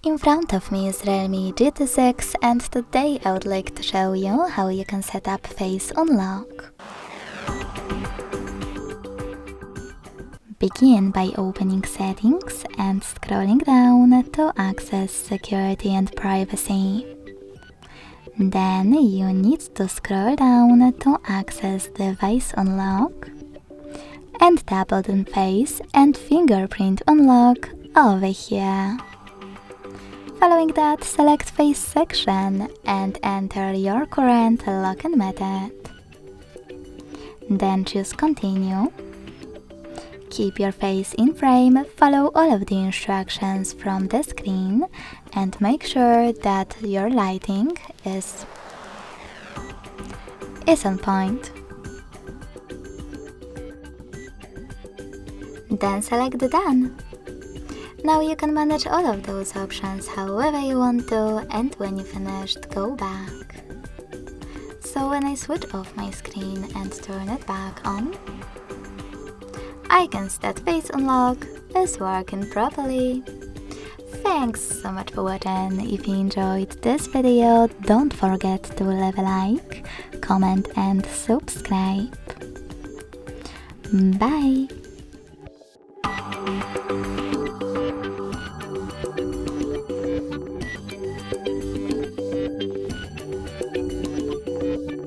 In front of me is Realme GT6 and today I would like to show you how you can set up face unlock. Begin by opening settings and scrolling down to access security and privacy. Then you need to scroll down to access device unlock and tap on face and fingerprint unlock over here. Following that, select face section and enter your current login method. Then choose continue. Keep your face in frame, follow all of the instructions from the screen and make sure that your lighting is on point. Then select done. Now you can manage all of those options however you want to, and when you finished, go back. So when I switch off my screen and turn it back on, I can see that face unlock is working properly. Thanks so much for watching. If you enjoyed this video, don't forget to leave a like, comment and subscribe. Bye!